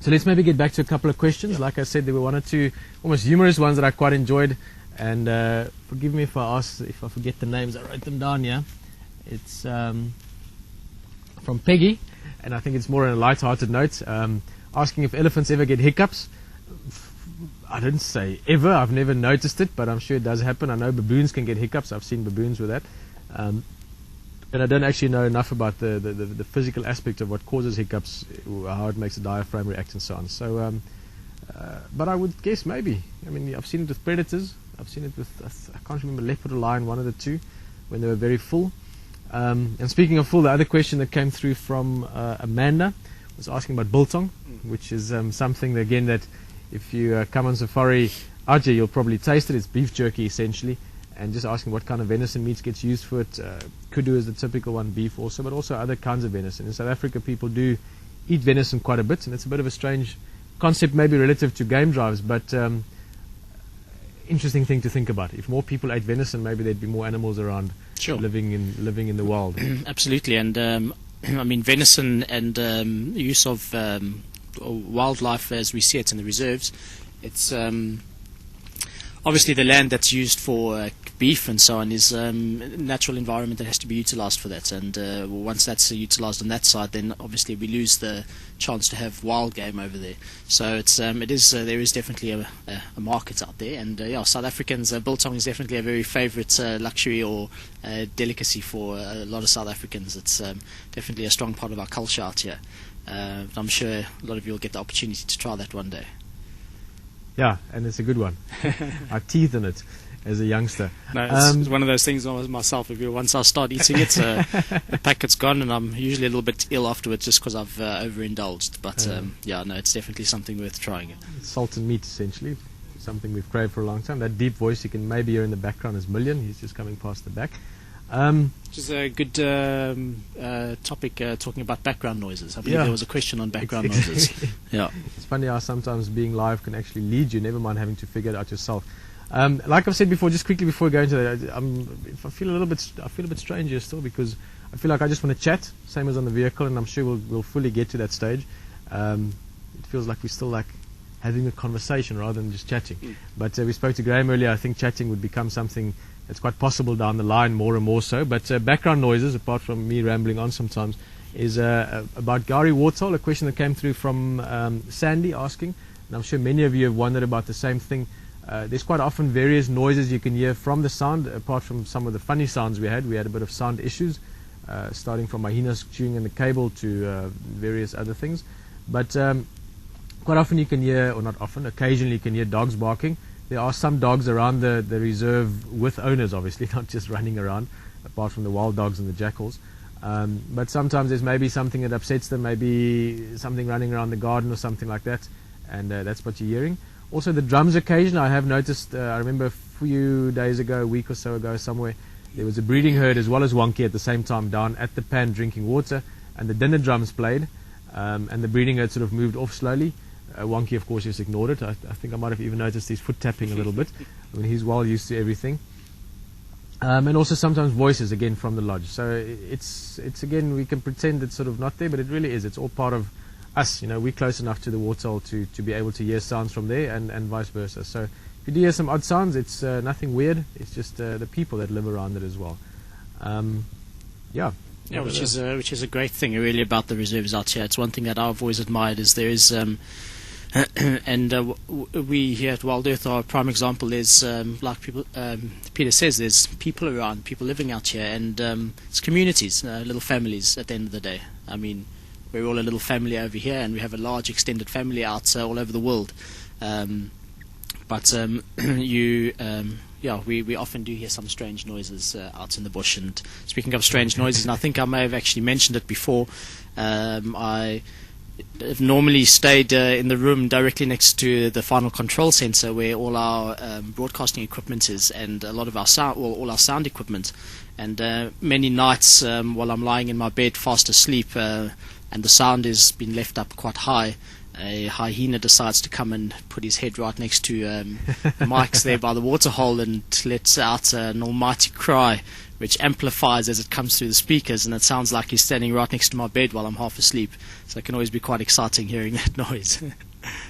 So let's maybe get back to a couple of questions. Like I said, there were one or two almost humorous ones that I quite enjoyed. And forgive me if I forget the names. I wrote them down here. It's from Peggy, and I think it's more on a light-hearted note, asking if elephants ever get hiccups. I didn't say ever. I've never noticed it, but I'm sure it does happen. I know baboons can get hiccups. I've seen baboons with that. And I don't actually know enough about the physical aspect of what causes hiccups, how it makes the diaphragm react and so on. So, but I would guess maybe. I mean, I've seen it with predators. I've seen it with, I can't remember, leopard or lion, one of the two, when they were very full. And speaking of full, the other question that came through from Amanda was asking about biltong, which is something, again, that if you come on safari out here, you'll probably taste it. It's beef jerky, essentially. And just asking what kind of venison meat gets used for it. Kudu is the typical one, beef also, but also other kinds of venison. In South Africa, people do eat venison quite a bit, and it's a bit of a strange concept, maybe relative to game drives, but interesting thing to think about. If more people ate venison, maybe there'd be more animals around living in the wild. Absolutely, and I mean, venison and use of wildlife as we see it in the reserves, it's obviously the land that's used for beef and so on is a natural environment that has to be utilized for that, and once that's utilized on that side, then obviously we lose the chance to have wild game over there. So it's there is definitely a market out there, and South Africans, biltong is definitely a very favorite luxury or delicacy for a lot of South Africans. It's definitely a strong part of our culture out here. I'm sure a lot of you will get the opportunity to try that one day. Yeah, and it's a good one. I teethed in it as a youngster. No, it's one of those things myself. Once I start eating it, the packet's gone, and I'm usually a little bit ill afterwards just because I've overindulged. But it's definitely something worth trying. It's salt and meat, essentially. Something we've craved for a long time. That deep voice you can maybe hear in the background is Million. He's just coming past the back. Which is a good topic, talking about background noises. I believe there was a question on background noises. Yeah, it's funny how sometimes being live can actually lead you, never mind having to figure it out yourself. Like I've said before, just quickly before we go into that, I feel a bit strange here still, because I feel like I just want to chat, same as on the vehicle, and I'm sure we'll fully get to that stage. It feels like we're still like having a conversation rather than just chatting. But we spoke to Graham earlier. I think chatting would become something it's quite possible down the line, more and more so. But background noises, apart from me rambling on sometimes, is about Gari Warthol, a question that came through from Sandy asking, and I'm sure many of you have wondered about the same thing. There's quite often various noises you can hear from the sound, apart from some of the funny sounds we had. We had a bit of sound issues, starting from hyenas chewing in the cable to various other things. But quite often you can hear, or not often, occasionally you can hear dogs barking. There are some dogs around the reserve with owners, obviously, not just running around, apart from the wild dogs and the jackals. But sometimes there's maybe something that upsets them, maybe something running around the garden or something like that, and that's what you're hearing. Also the drums occasion, I have noticed, I remember a few days ago, a week or so ago somewhere, there was a breeding herd as well as Wonky at the same time down at the pan drinking water, and the dinner drums played, and the breeding herd sort of moved off slowly. Wonky, of course, just ignored it. I think I might have even noticed his foot tapping a little bit. I mean, he's well used to everything. And also sometimes voices, again, from the lodge. So it's again, we can pretend it's sort of not there, but it really is. It's all part of us. You know, we're close enough to the Warthol to be able to hear sounds from there, and vice versa. So if you do hear some odd sounds, it's nothing weird. It's just the people that live around it as well. Yeah, which is a great thing really about the reserves out here. It's one thing that I've always admired is there is, and we here at Wild Earth, our prime example is like people. Peter says there's people around, people living out here, and it's communities, little families. At the end of the day, I mean, we're all a little family over here, and we have a large extended family out all over the world. We often do hear some strange noises out in the bush. And speaking of strange noises, and I think I may have actually mentioned it before, I have normally stayed in the room directly next to the final control center where all our broadcasting equipment is, and a lot of our sound, all our sound equipment. And many nights while I'm lying in my bed fast asleep, and the sound has been left up quite high, a hyena decides to come and put his head right next to Mike's there by the waterhole and lets out an almighty cry, which amplifies as it comes through the speakers, and it sounds like he's standing right next to my bed while I'm half asleep. So it can always be quite exciting hearing that noise.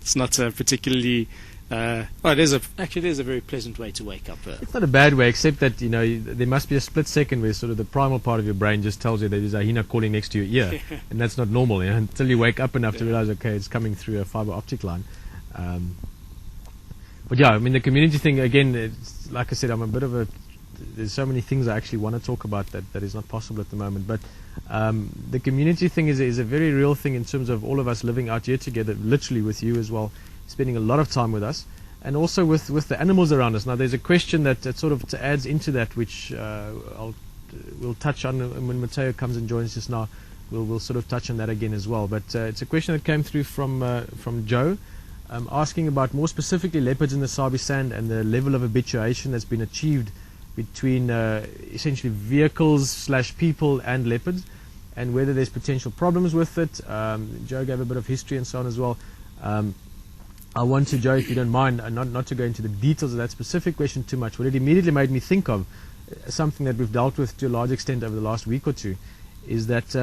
It's not particularly... it is a very pleasant way to wake up. It's not a bad way, except that there must be a split second where sort of the primal part of your brain just tells you that there's a hyena calling next to your ear, and that's not normal. Until you wake up enough to realize, okay, it's coming through a fiber optic line. But yeah, I mean, the community thing again. It's, like I said, I'm a bit of a. There's so many things I actually want to talk about that is not possible at the moment. But the community thing is a very real thing in terms of all of us living out here together, literally with you as well, spending a lot of time with us, and also with the animals around us. Now, there's a question that sort of adds into that, which we'll touch on when Matteo comes and joins us now. We'll sort of touch on that again as well. But it's a question that came through from Joe, asking about more specifically leopards in the Sabi Sand and the level of habituation that's been achieved between essentially vehicles/people and leopards, and whether there's potential problems with it. Joe gave a bit of history and so on as well. I want to, Joe, if you don't mind, not to go into the details of that specific question too much, but it immediately made me think of something that we've dealt with to a large extent over the last week or two, is that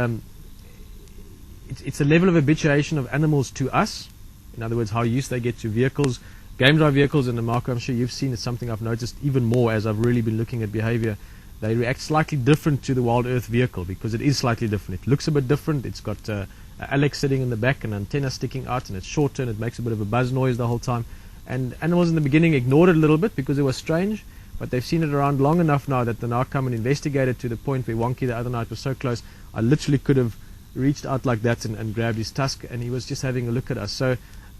it's a level of habituation of animals to us. In other words, how used they get to vehicles, game drive vehicles, and Marco, I'm sure you've seen, it's something I've noticed even more as I've really been looking at behavior. They react slightly different to the Wild Earth vehicle because it is slightly different. It looks a bit different. It's got Alex sitting in the back and antenna sticking out, and it's shorter and it makes a bit of a buzz noise the whole time. And animals in the beginning ignored it a little bit because it was strange, but they've seen it around long enough now that they now come and investigate it to the point where Wonky the other night was so close, I literally could have reached out like that and grabbed his tusk, and he was just having a look at us. So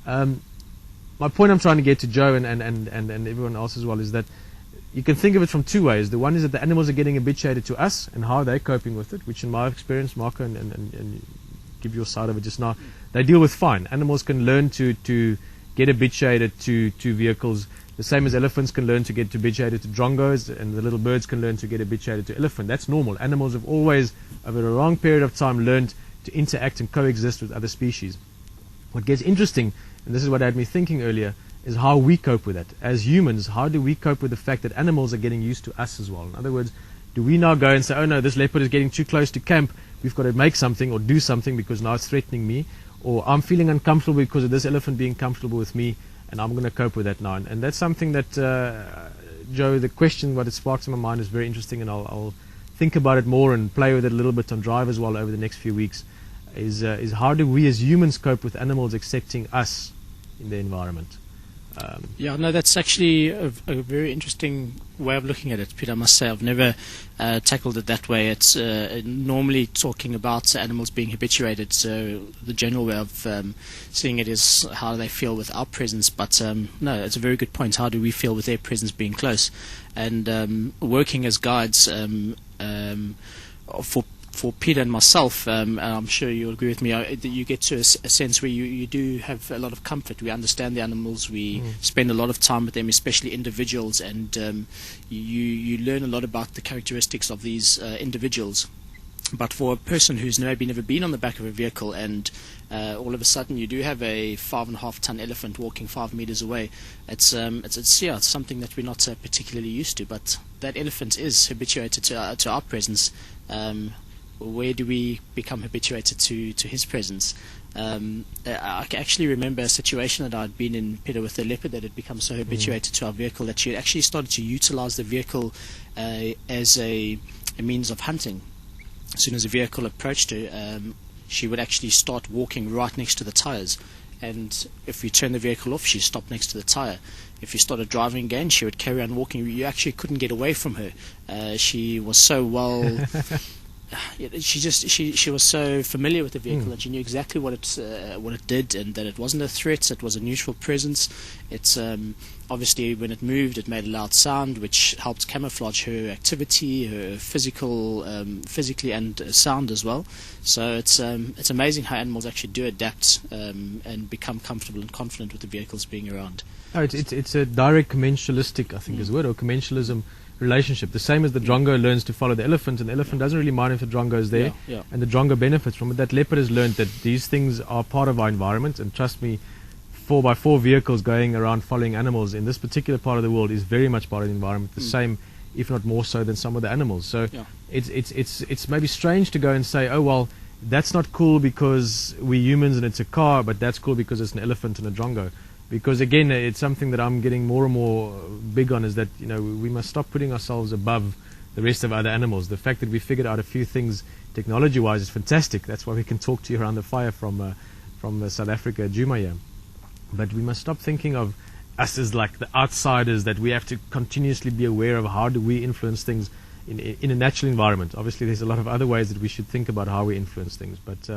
my point I'm trying to get to Joe and everyone else as well is that you can think of it from two ways. The one is that the animals are getting habituated to us and how they're coping with it, which in my experience, Marco, and give your side of it just now, they deal with fine. Animals can learn to get habituated to vehicles, the same as elephants can learn to get habituated to drongos, and the little birds can learn to get habituated to elephant. That's normal. Animals have always, over a long period of time, learned to interact and coexist with other species. What gets interesting, and this is what had me thinking earlier, is how we cope with that. As humans, how do we cope with the fact that animals are getting used to us as well? In other words, do we now go and say, oh no, this leopard is getting too close to camp, we've got to make something or do something because now it's threatening me, or I'm feeling uncomfortable because of this elephant being comfortable with me, and I'm going to cope with that now. And that's something that, Joe, the question, what it sparks in my mind is very interesting, and I'll think about it more and play with it a little bit on drive as well over the next few weeks, is how do we as humans cope with animals accepting us in the environment? Yeah, no, that's actually a very interesting way of looking at it, Peter. I must say I've never tackled it that way. It's normally talking about animals being habituated, so the general way of seeing it is how do they feel with our presence, but no, it's a very good point. How do we feel with their presence being close? And working as guides for Peter and myself, and I'm sure you'll agree with me, that you get to a sense where you do have a lot of comfort. We understand the animals, we spend a lot of time with them, especially individuals, and you learn a lot about the characteristics of these individuals. But for a person who's maybe never been on the back of a vehicle, and all of a sudden you do have a 5.5-ton elephant walking 5 meters away, it's something that we're not particularly used to. But that elephant is habituated to our presence. Where do we become habituated to his presence? I can actually remember a situation that I'd been in, Peter, with a leopard that had become so habituated to our vehicle that she had actually started to utilize the vehicle as a means of hunting. As soon as a vehicle approached her, she would actually start walking right next to the tires. And if you turn the vehicle off, she stopped next to the tire. If you started driving again, she would carry on walking. You actually couldn't get away from her. She was so well... She was so familiar with the vehicle that she knew exactly what it did, and that it wasn't a threat. It was a neutral presence. It's obviously when it moved, it made a loud sound, which helped camouflage her activity, her physically and sound as well. So it's amazing how animals actually do adapt and become comfortable and confident with the vehicles being around. Oh, it's a direct commensalistic, I think, is the word, or commensalism relationship. The same as the drongo learns to follow the elephant, and the elephant doesn't really mind if the drongo is there, and the drongo benefits from it. That leopard has learned that these things are part of our environment, and trust me, 4x4 vehicles going around following animals in this particular part of the world is very much part of the environment, the same, if not more so, than some of the animals. So it's maybe strange to go and say, oh well, that's not cool because we're humans and it's a car, but that's cool because it's an elephant and a drongo. Because again, it's something that I'm getting more and more big on, is that, you know, we must stop putting ourselves above the rest of other animals. The fact that we figured out a few things technology-wise is fantastic. That's why we can talk to you around the fire from South Africa, Juma here. But we must stop thinking of us as like the outsiders, that we have to continuously be aware of how do we influence things in a natural environment. Obviously, there's a lot of other ways that we should think about how we influence things. But